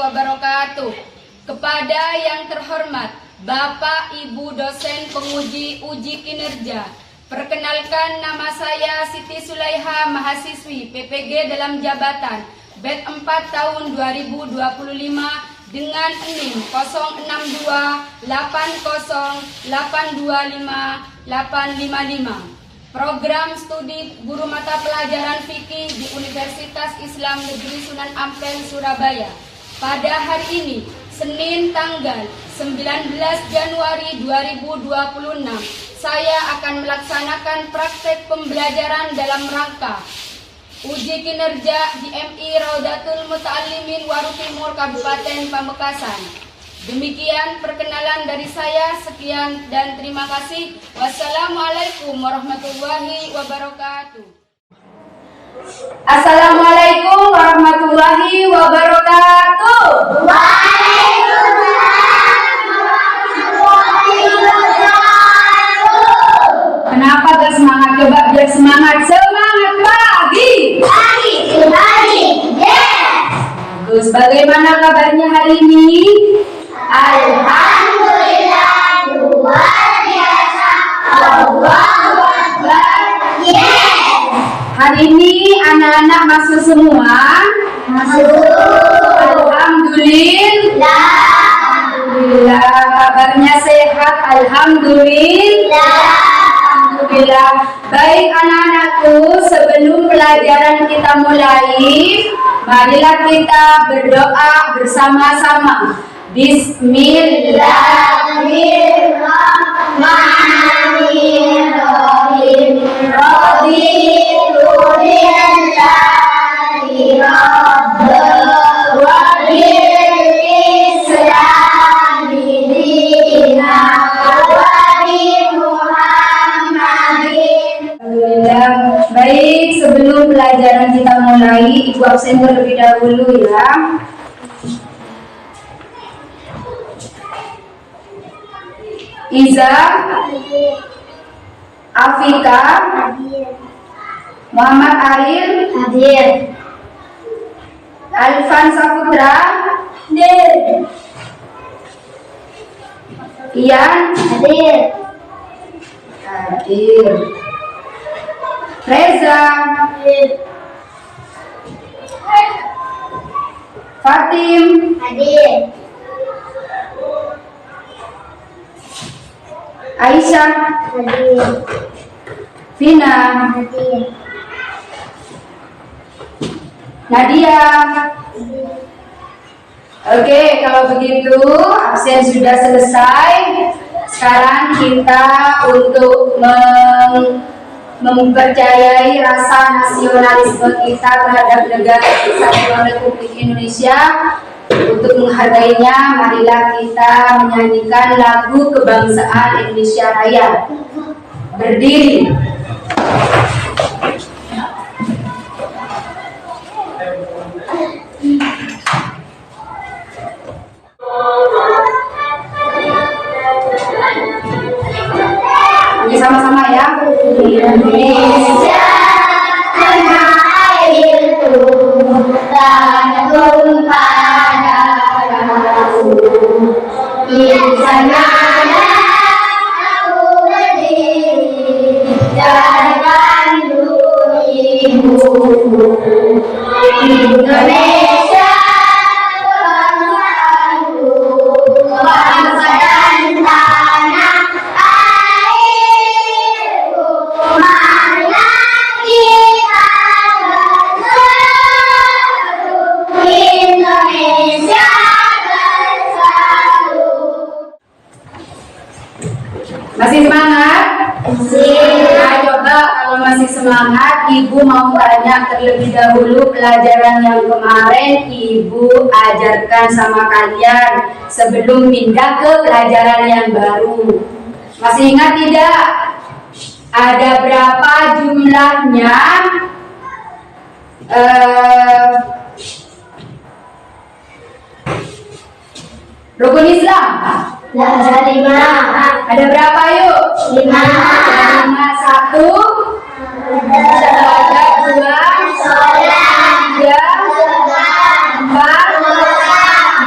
wabarakatuh. Kepada yang terhormat Bapak Ibu dosen penguji uji kinerja, perkenalkan nama saya Siti Sulaiha, mahasiswi PPG dalam jabatan BED 4 tahun 2025 dengan NIM 062080825 Program Studi Guru Mata Pelajaran Fikih di Universitas Islam Negeri Sunan Ampel, Surabaya. Pada hari ini, Senin tanggal 19 Januari 2026, saya akan melaksanakan praktek pembelajaran dalam rangka uji kinerja di MI Raudatul Muta'allimin Waru Timur Kabupaten Pamekasan. Demikian perkenalan dari saya, sekian dan terima kasih. Wassalamualaikum warahmatullahi wabarakatuh. Assalamualaikum warahmatullahi wabarakatuh. Kenapa gak semangat? Coba biar semangat. Semangat pagi. Yes. Bagus. Bagaimana kabarnya hari ini? Alhamdulillah, luar biasa. Allahu Akbar. Yes. Hari ini anak-anak masuk semua? Masuk. Alhamdulillah. Alhamdulillah. Kabarnya sehat? Alhamdulillah. Alhamdulillah. Baik anak-anakku, sebelum pelajaran kita mulai, marilah kita berdoa bersama-sama. Bismillahirrahmanirrahim. Raditu billahi rabban wa bil islami dinan wa bi Muhammadin. Alhamdulillah. Baik, sebelum pelajaran kita mulai, Ibu absen terlebih dahulu ya. Iza, Afika, Muhammad Aril, Hadir. Alfan Saputra, Hadir. Ian, Hadir. hadir. Reza, Hadir. Fatim, Hadir. Aisyah, Hadir. Vina, Hadir. Nadia. Oke, kalau begitu absen sudah selesai. Sekarang kita untuk mempercayai rasa nasionalisme kita terhadap negara Kesatuan Republik Indonesia. Untuk menghargainya, marilah kita menyanyikan lagu kebangsaan Indonesia Raya. Berdiri. Oke, sama-sama ya. Indonesia tanah airku, tanah tumpah darahku. Di sana aku berdiri dan kandungimu. Indonesia bangsaku, bangsa dan tanah airku. Marilah kita bersatu, Indonesia bersatu. Masih semangat? Nah, coba kalau masih semangat, Ibu mau tanya terlebih dahulu pelajaran yang kemarin Ibu ajarkan sama kalian sebelum pindah ke pelajaran yang baru. Masih ingat tidak? Ada berapa jumlahnya? Rukun Islam? Ada 5. Ada berapa yuk? 5. Ada 5. 1, syahadat, 2, Sholat. 3, 4,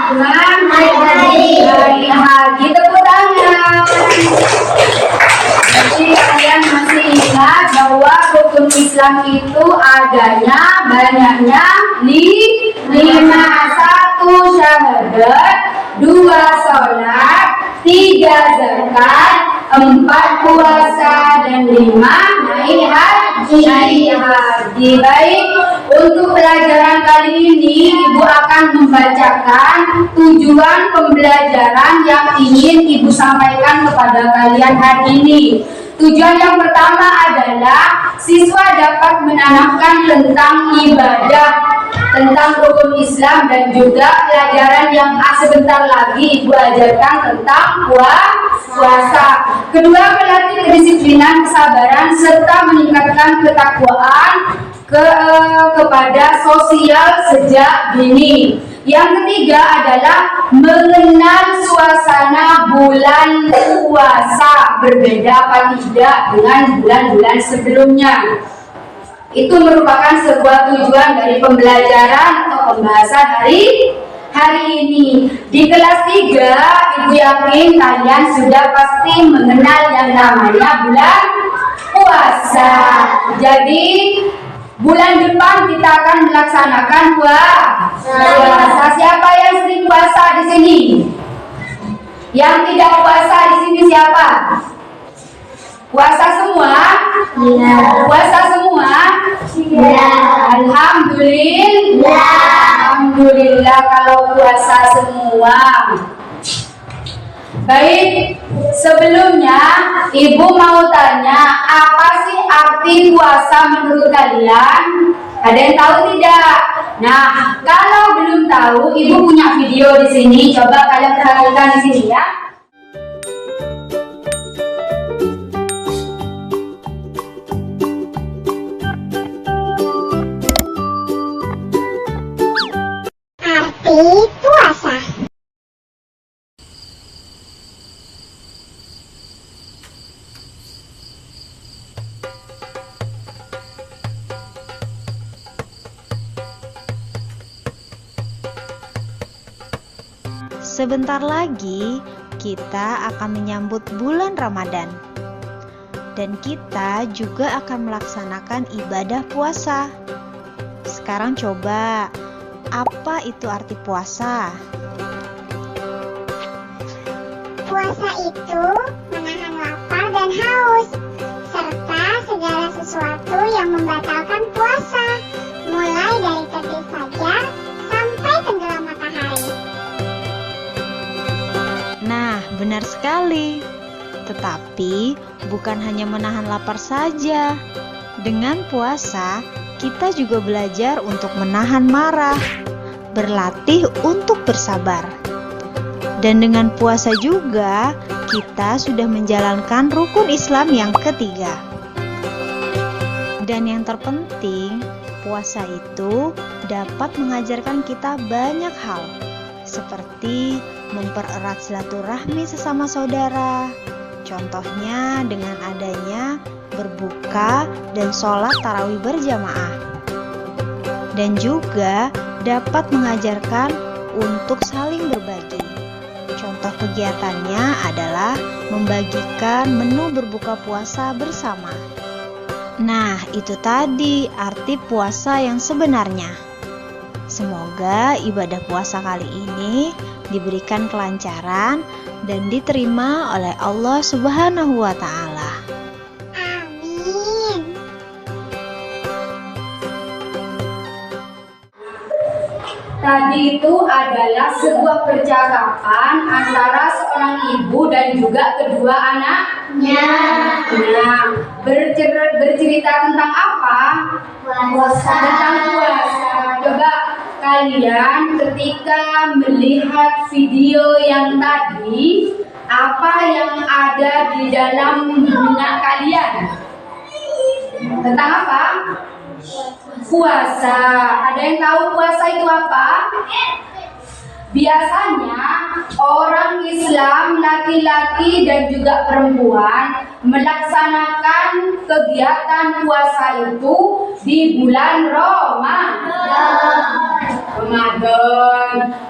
Islam itu adanya banyaknya lima. Satu syahadat, dua sholat, tiga zakat, empat puasa, dan lima naik haji. Baik, untuk pelajaran kali ini Ibu akan membacakan tujuan pembelajaran yang ingin Ibu sampaikan kepada kalian hari ini. Tujuan yang pertama adalah siswa dapat menanamkan tentang ibadah, tentang rukun Islam, dan juga pelajaran yang sebentar lagi Ibu ajarkan tentang puasa. Kedua, melatih kedisiplinan, kesabaran, serta meningkatkan ketakwaan kepada sosial sejak dini. Yang ketiga adalah mengenal suasana bulan puasa, berbeda apa tidak dengan bulan-bulan sebelumnya. Itu merupakan sebuah tujuan dari pembelajaran atau pembahasan hari ini. Di kelas 3, Ibu yakin kalian sudah pasti mengenal yang namanya bulan puasa. Jadi bulan depan kita akan melaksanakan puasa. Siapa yang sering puasa di sini? Yang tidak puasa di sini siapa? Puasa semua? Ya. Puasa semua? Ya. Alhamdulillah. Alhamdulillah kalau puasa semua. Baik, sebelumnya Ibu mau tanya, apa sih arti puasa menurut kalian? Ada yang tahu tidak? Nah, kalau belum tahu, Ibu punya video di sini. Coba kalian perhatikan di sini ya. Arti puasa. Sebentar lagi kita akan menyambut bulan Ramadan. Dan kita juga akan melaksanakan ibadah puasa. Sekarang coba, apa itu arti puasa? Puasa itu menahan lapar dan haus, serta segala sesuatu yang membatalkan puasa, mulai dari terbit fajar sampai tenggelam matahari. Nah, benar sekali. Tetapi bukan hanya menahan lapar saja. Dengan puasa, kita juga belajar untuk menahan marah, berlatih untuk bersabar. Dan dengan puasa juga, kita sudah menjalankan rukun Islam yang ketiga. Dan yang terpenting, puasa itu dapat mengajarkan kita banyak hal, seperti mempererat silaturahmi sesama saudara. Contohnya dengan adanya berbuka dan sholat tarawih berjamaah. Dan juga dapat mengajarkan untuk saling berbagi. Contoh kegiatannya adalah membagikan menu berbuka puasa bersama. Nah, itu tadi arti puasa yang sebenarnya. Semoga ibadah puasa kali ini diberikan kelancaran dan diterima oleh Allah Subhanahu wa Ta'ala. Amin. Tadi itu adalah sebuah percakapan antara seorang ibu dan juga kedua anaknya. Nah, bercerita tentang apa? Puasa. Tentang puasa. Coba kalian ketika melihat video yang tadi, apa yang ada di dalam benak kalian? Tentang apa? Puasa. Ada yang tahu puasa itu apa? Biasanya orang Islam laki-laki dan juga perempuan melaksanakan kegiatan puasa itu di bulan Ramadan.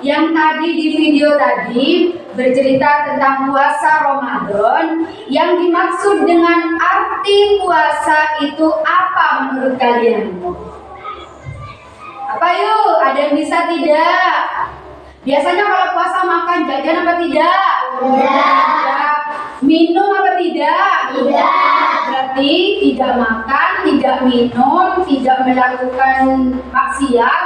Yang tadi di video tadi bercerita tentang puasa Ramadan. Yang dimaksud dengan arti puasa itu apa menurut kalian? Apa yuk? Ada yang bisa tidak? Biasanya kalau puasa makan jajan apa tidak? Tidak. Minum apa tidak? Tidak. Berarti tidak makan, tidak minum, tidak melakukan maksiat,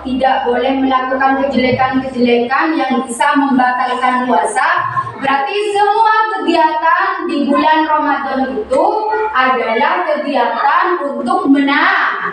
tidak boleh melakukan kejelekan-kejelekan yang bisa membatalkan puasa. Berarti semua kegiatan di bulan Ramadan itu adalah kegiatan untuk menahan.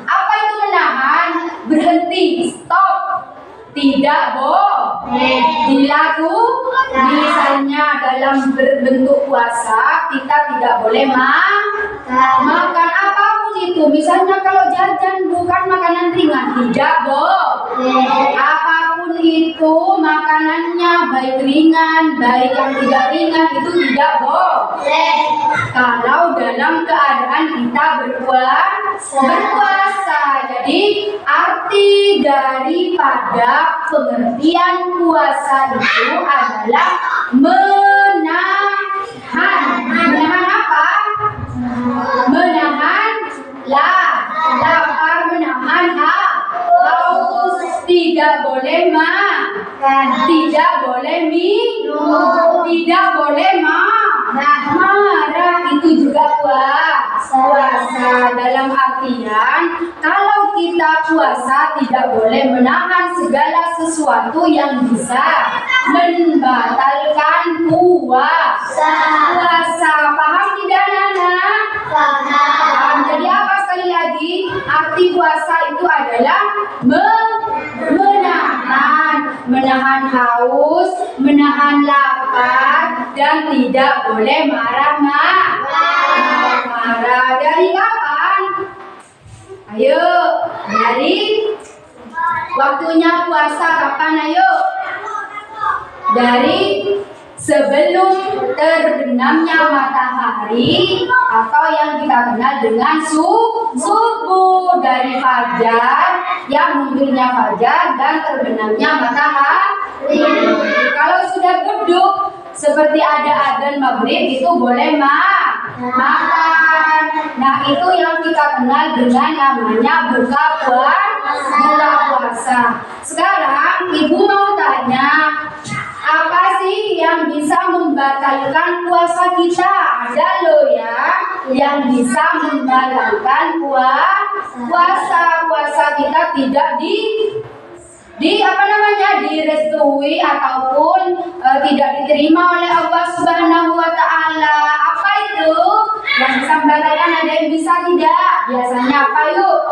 Apa itu menahan? Berhenti, stop. Tidak boleh dilakukan. Misalnya dalam berbentuk puasa kita tidak boleh makan apapun itu. Misalnya kalau jajan bukan makanan ringan, tidak boleh. Apapun itu makanannya, baik ringan, baik yang tidak ringan, itu tidak boleh. Kalau dalam keadaan kita berpuasa. Jadi arti daripada pengertian puasa itu adalah menahan. Menahan apa? Menahan lapar, menahan haus. Tidak boleh makan, tidak boleh minum, tidak boleh marah. Itu juga puasa. Dalam artian kalau kita puasa tidak boleh menahan segala sesuatu yang bisa membatalkan puasa. Paham tidak, Nana? Paham. Jadi apa sekali lagi? Arti puasa itu adalah menahan haus, menahan lapar, dan tidak boleh marah. Dari kapan? Ayo, dari waktunya puasa kapan? Ayo, dari sebelum terbenamnya matahari atau yang kita kenal dengan subuh, dari fajar, yang munculnya fajar dan terbenamnya matahari. Kalau sudah beduk seperti ada adzan maghrib itu boleh makan. Nah, itu yang kita kenal dengan namanya buka puasa. Sekarang ibu mau tanya, apa sih yang bisa membatalkan puasa kita? Ada loh ya yang bisa membatalkan puasa kita tidak direstui ataupun tidak diterima oleh Allah Subhanahu wa taala. Apa itu? Yang bisa membatalkan, ada yang bisa tidak? Biasanya apa yuk?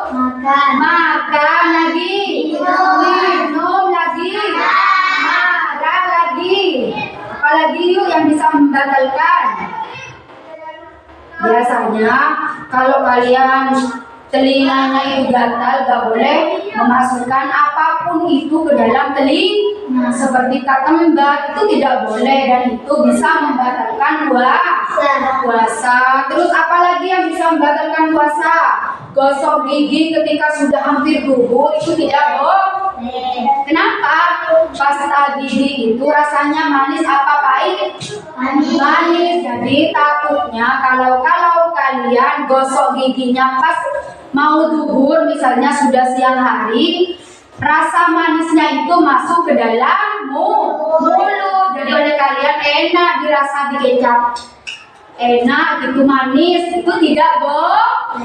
Makan lagi, minum lagi, marah lagi. Apalagi yuk yang bisa membatalkan? Biasanya kalau kalian telinganya itu gatal, gak boleh memasukkan apapun itu ke dalam telinga, seperti ketembat, itu tidak boleh dan itu bisa membatalkan puasa. Terus apalagi yang bisa membatalkan puasa? Gosok gigi ketika sudah hampir gugur, itu tidak boleh. Kenapa? Pasta gigi itu rasanya manis apa pahit? Manis. Jadi takutnya kalau kalian gosok giginya pas mau duhur, misalnya sudah siang hari, rasa manisnya itu masuk ke dalam mulut. Jadi oleh kalian enak dirasa di kecap, enak gitu, manis, itu tidak boleh.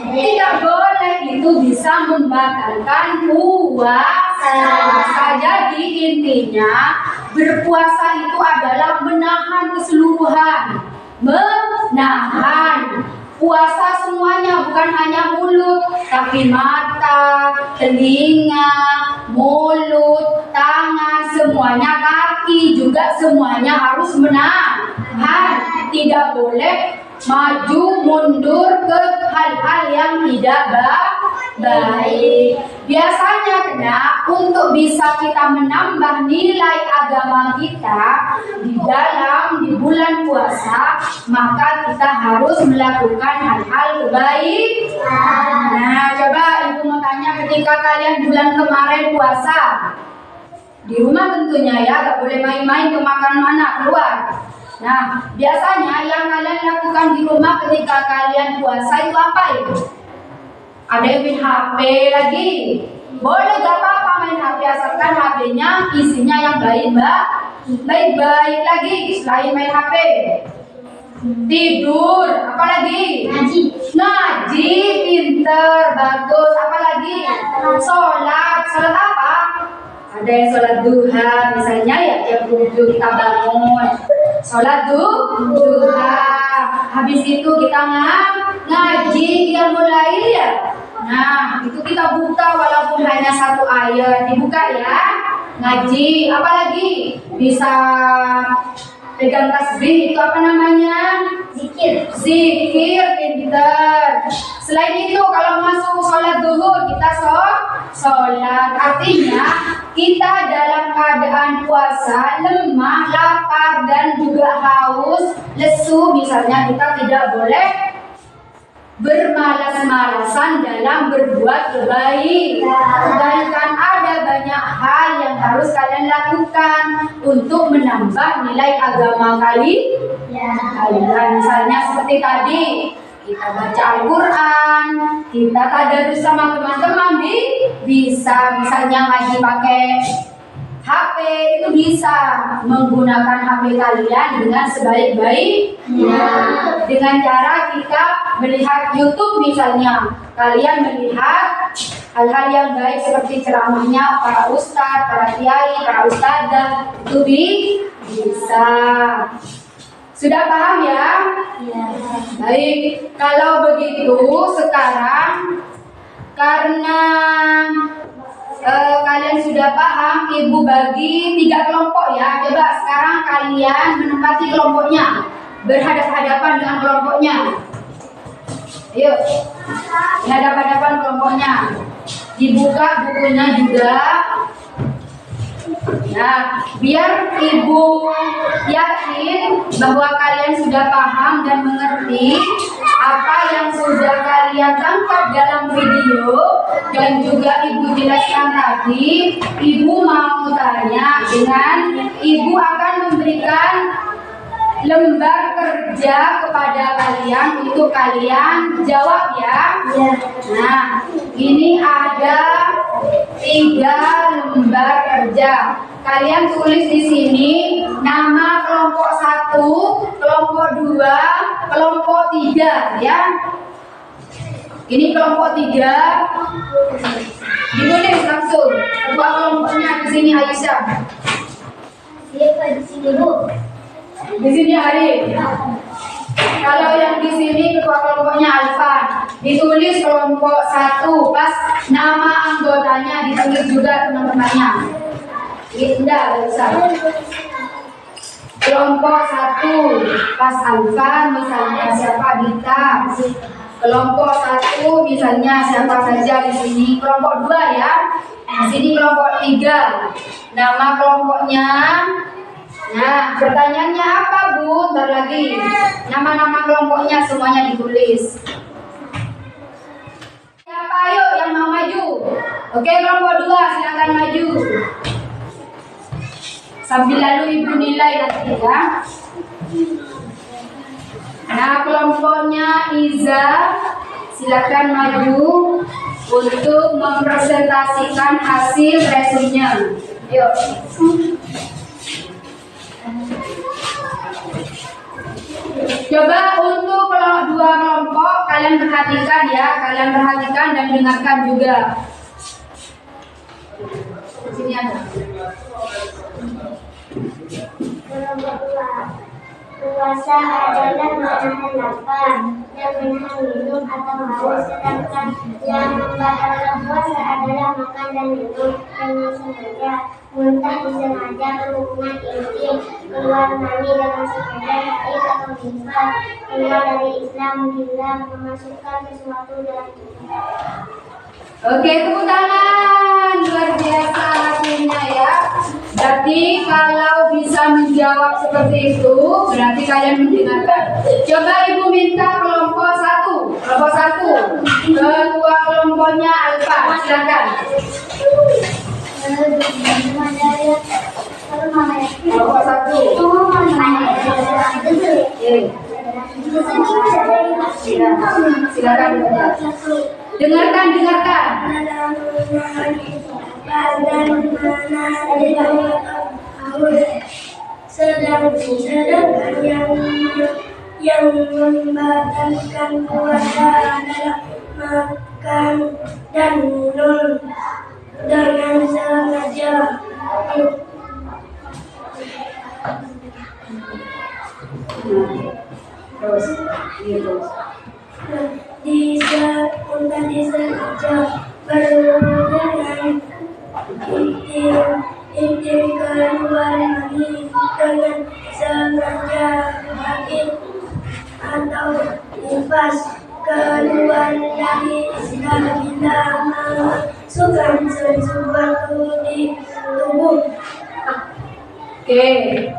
Itu bisa membatalkan puasa. Jadi intinya berpuasa itu adalah menahan keseluruhan, menahan. Puasa semuanya, bukan hanya mulut, tapi mata, telinga, mulut, tangan, semuanya, kaki juga semuanya harus menahan. Tidak boleh maju mundur ke hal-hal yang tidak baik. Biasanya untuk bisa kita menambah nilai agama kita di bulan puasa, maka kita harus melakukan hal-hal kebaikan. Nah, coba ibu mau tanya, ketika kalian bulan kemarin puasa, Di rumah tentunya ya, gak boleh main-main ke makan mana, keluar. Nah, biasanya yang kalian lakukan di rumah ketika kalian puasa itu apa itu? Ada yang main HP lagi. Boleh, gak apa-apa main HP, asalkan HP-nya isinya yang baik-baik lagi selain main HP. Tidur, apa lagi? Ngaji, pinter, bagus, apa lagi? Sholat apa? Ada yang sholat duha, misalnya ya jam 7 kita bangun, sholat duha. Habis itu kita ngaji, qiyamul lail ya. Nah, itu kita buka walaupun hanya satu ayat, dibuka ya. Ngaji, apa lagi? Bisa pegang tasbih, itu apa namanya? Zikir, pinter. Selain itu kalau masuk sholat duhur kita sholat. Artinya kita dalam keadaan puasa, lemah, lapar dan juga haus, lesu, misalnya kita tidak boleh bermalas-malasan dalam berbuat baik. Sedangkan ada banyak hal yang harus kalian lakukan untuk menambah nilai agama kalian. Misalnya seperti tadi, kita baca Al-Quran, kita tadarus sama teman-teman, bisa misalnya ngaji pakai HP, itu bisa menggunakan HP kalian dengan sebaik-baiknya. Dengan cara kita melihat YouTube misalnya, kalian melihat hal-hal yang baik seperti ceramahnya para ustadz, para kiai, para ustadzah, itu bisa. Sudah paham ya? Baik, kalau begitu sekarang karena kalian sudah paham, Ibu bagi 3 kelompok ya. Coba sekarang kalian menempati kelompoknya, berhadapan-hadapan dengan kelompoknya. Yuk, berhadapan-hadapan kelompoknya. Dibuka bukunya juga. Ya, biar Ibu yakin bahwa kalian sudah paham dan mengerti apa yang sudah kalian tangkap dalam video dan juga Ibu jelaskan tadi. Ibu mau tanya dengan Ibu akan memberikan lembar kerja kepada kalian untuk kalian jawab ya. Nah, ini ada 3 lembar kerja. Kalian tulis di sini nama kelompok 1, kelompok 2, kelompok 3 ya. Ini kelompok 3. Ditulis langsung. Ketua kelompoknya di sini Aisyah. Siapa di sini, Bu? Di sini Arif. Kalau yang di sini ketua kelompoknya Alfan. Ditulis kelompok 1, pas nama anggotanya ditulis juga teman-temannya. Indah, bisa. Kelompok 1, pas Alfan misalnya siapa, Dita. Kelompok 1 misalnya siapa saja di sini. Kelompok 2 ya. Di sini kelompok 3. Nama kelompoknya. Nah, pertanyaannya apa, Bu? Ntar lagi. Nama-nama kelompoknya semuanya ditulis. Siapa ayo yang mau maju? Oke, kelompok 2 silakan maju. Sambil lalu Ibu nilai nanti ya. Nah, kelompoknya Iza silakan maju untuk mempresentasikan hasil resumnya. Yuk. Coba untuk 2 kelompok kalian perhatikan ya, kalian perhatikan dan dengarkan juga. Di sini ada. Kelompok 2. Puasa adalah menahan lapar dan menahan minum atau haus, sedangkan yang membatalkan puasa adalah makan dan minum dengan sengaja, muntah disengaja, berhubungan intim, keluar mani dengan sengaja, haid atau nifas, keluar dari Islam bila memasukkan sesuatu dalam tubuh. Oke, tepuk tangan. Luar biasa hasilnya ya. Berarti kalau bisa menjawab seperti itu, berarti kalian mendengarkan. Coba Ibu minta kelompok 1. Kelompok 1. Ketua kelompoknya Alfa, silakan. Kelompok 1. Silakan. Dengarkan. Sedangkan yang membatalkan puasa adalah makan dan minum dengan sengaja. Terus, gitu. Disengaja berhubungan intim keluar mani dengan sengaja haid atau nifas keluar dari Islam bila memasukkan sesuatu di tubuh. Oke,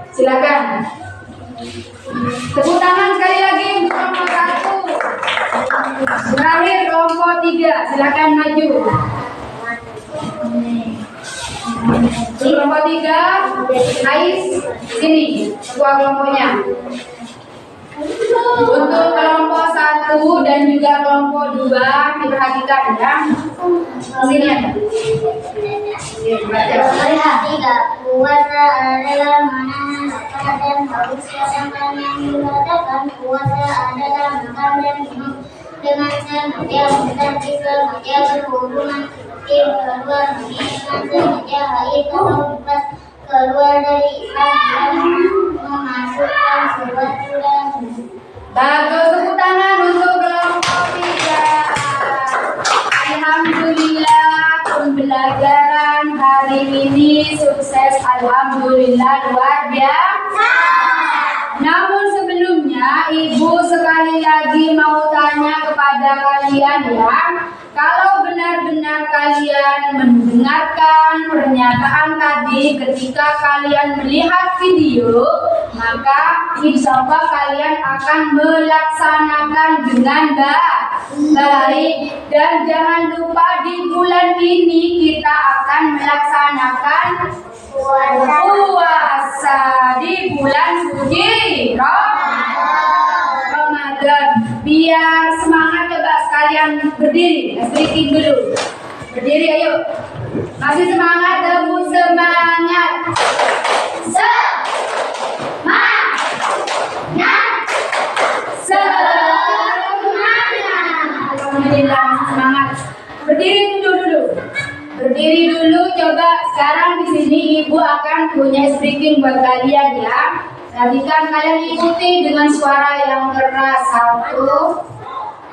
silakan. Tepuk tangan sekali lagi untuk kelompok 1. Terakhir kelompok 3, silakan maju. Kelompok 3, Ais, sini, ketua kelompoknya. Untuk kelompok 1 dan juga kelompok 2 diperhatikan ya. Sini ya. Puasa adalah menahan lapar dan haus, sedangkan yang membatalkan puasa adalah makan dan minum dengan sengaja sengaja berhubungan intim keluar mani dengan sengaja haid atau nifas keluar dari Islam dan memasukkan sesuatu dalam tubuh. Bagus, tepuk tangan untuk kelompok 3. Alhamdulillah pembelajaran hari ini sukses. Alhamdulillah, luar biasa. Namun sebelumnya Ibu sekali lagi mau tanya kepada kalian ya. Kalau benar-benar kalian mendengarkan pernyataan tadi ketika kalian melihat video, maka insya Allah kalian akan melaksanakan dengan baik. Dan jangan lupa di bulan ini kita akan melaksanakan puasa di bulan suci Ramadan. Biar semangat, coba sekalian berdiri, stretching dulu. Berdiri, ayo. Masih semangat, temu semangat. Alhamdulillah, semangat. Berdiri dulu. Berdiri dulu, coba sekarang di sini Ibu akan punya speaking buat kalian ya. Perhatikan, kalian ikuti dengan suara yang keras.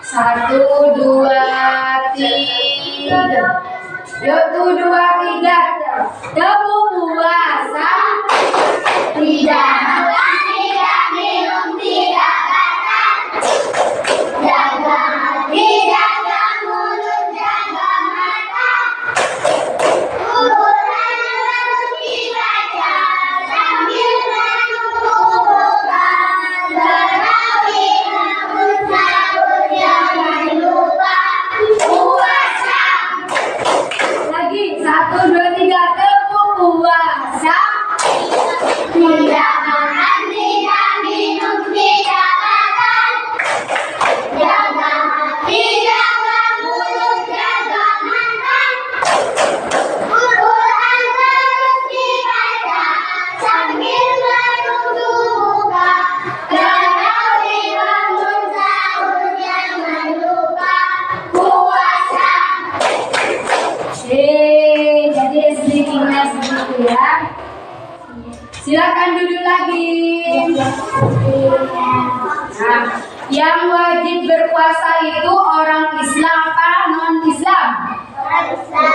1, 2, 3. Yuk, 1, 2, 3. Temu puasa. Tidak makan, tidak minum, tidak makan. Jaga hati, jaga mulut, jaga mata. Quran harus dibaca sambil menunggu buka. Tarawih bangun sahur, jangan lupa puasa. Lagi 1, 2, 3, temu puasa. Tidak makan, tidak minum, tidak makan. Jaga hati, jaga mulut, jaga mata. Quran harus dibaca sambil menunggu buka. Tarawih bangun sahur, jangan lupa puasa. Jadi sedikitnya segitu ya. Silakan duduk lagi. Nah, yang wajib berpuasa itu orang Islam apa non-Islam?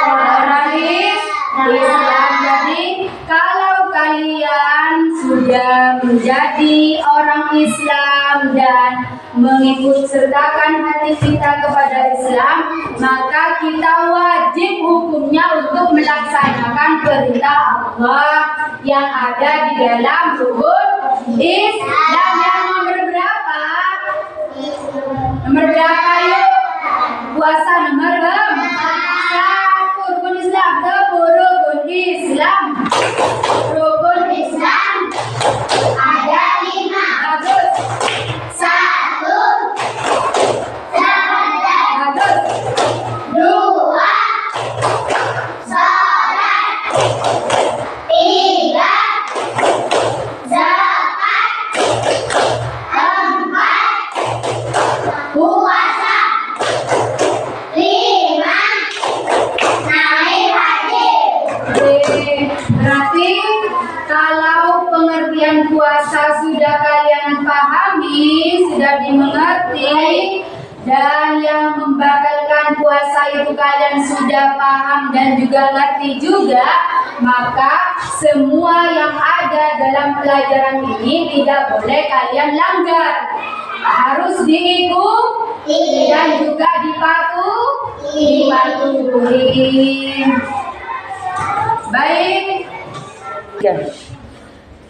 Orang Islam. Jadi kalau kalian sudah menjadi orang Islam dan mengikut sertakan hati kita kepada Islam, maka kita wajib hukumnya untuk melaksanakan perintah Allah yang ada di dalam rukun Islam. Yang nomor berapa? Nomor berapa yuk? Puasa nomor berapa? 1. Rukun Islam, 2. Rukun ini sudah dimengerti, dan yang membatalkan puasa itu kalian sudah paham dan juga ngerti juga, maka semua yang ada dalam pelajaran ini tidak boleh kalian langgar, harus diikuti dan juga dipatuhi. Baik.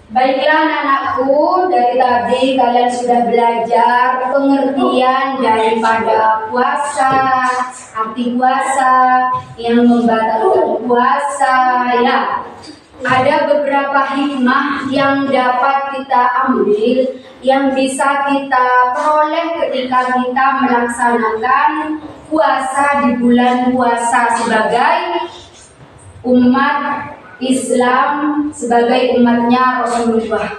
Baiklah anak-anakku, dari tadi kalian sudah belajar pengertian daripada puasa, arti puasa, yang membatalkan puasa, ya. Ada beberapa hikmah yang dapat kita ambil, yang bisa kita peroleh ketika kita melaksanakan puasa di bulan puasa sebagai umat Islam, sebagai umatnya Rasulullah.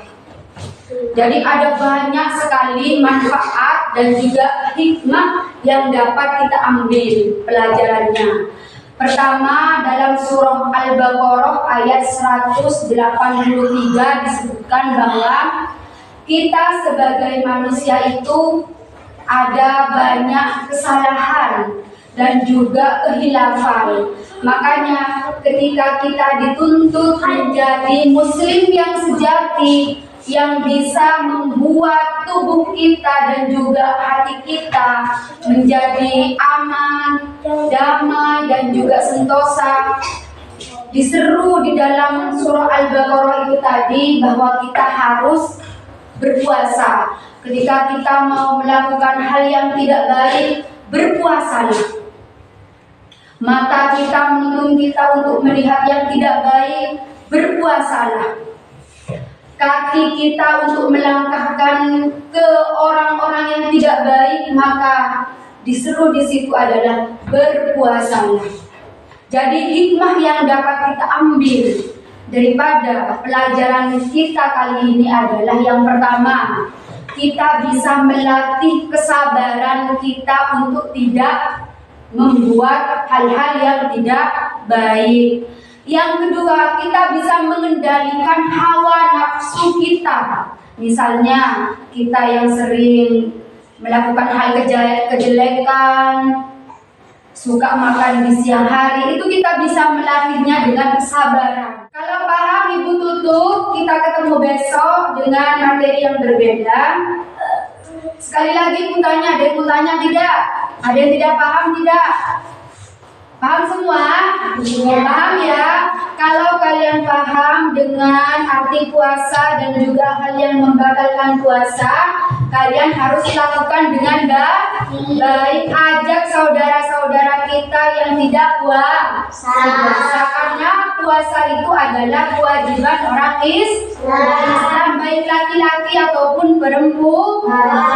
Jadi ada banyak sekali manfaat dan juga hikmah yang dapat kita ambil pelajarannya. Pertama, dalam surah Al-Baqarah ayat 183 disebutkan bahwa kita sebagai manusia itu ada banyak kesalahan dan juga kehilafan. Makanya ketika kita dituntut menjadi muslim yang sejati, yang bisa membuat tubuh kita dan juga hati kita menjadi aman, damai dan juga sentosa, diseru di dalam surah Al-Baqarah itu tadi bahwa kita harus berpuasa. Ketika kita mau melakukan hal yang tidak baik, berpuasalah. Mata kita menuntun kita untuk melihat yang tidak baik, berpuasalah. Kaki kita untuk melangkahkan ke orang-orang yang tidak baik, maka diseru di situ adalah berpuasalah. Jadi hikmah yang dapat kita ambil daripada pelajaran kita kali ini adalah yang pertama, kita bisa melatih kesabaran kita untuk tidak membuat hal-hal yang tidak baik. Yang kedua, kita bisa mengendalikan hawa nafsu kita. Misalnya, kita yang sering melakukan hal kejelekan, suka makan di siang hari, itu kita bisa melatihnya dengan kesabaran. Kalau paham Ibu tutup, kita ketemu besok dengan materi yang berbeda. Sekali lagi kutanya, ada yang kutanya tidak? Ada yang tidak paham tidak? Paham semua? Paham ya? Kalau kalian paham dengan arti puasa dan juga hal yang membatalkan puasa, kalian harus lakukan dengan baik. Ajak saudara-saudara kita yang tidak puasa, karena puasa itu adalah kewajiban orang Islam, baik laki-laki ataupun perempuan.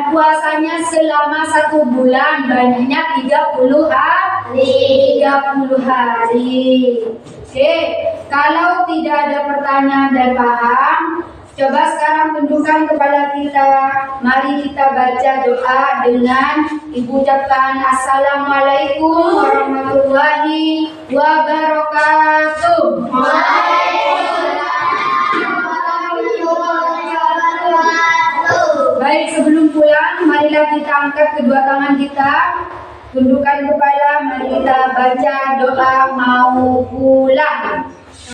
Puasanya selama 1 bulan, banyaknya 30 hari. Oke, kalau tidak ada pertanyaan dan paham, coba sekarang tundukkan kepala kita. Mari kita baca doa dengan Ibu ucapkan Assalamualaikum warahmatullahi wabarakatuh. Baik, sebelum pulang, marilah kita angkat kedua tangan kita, tundukkan kepala, mari kita baca doa mau pulang.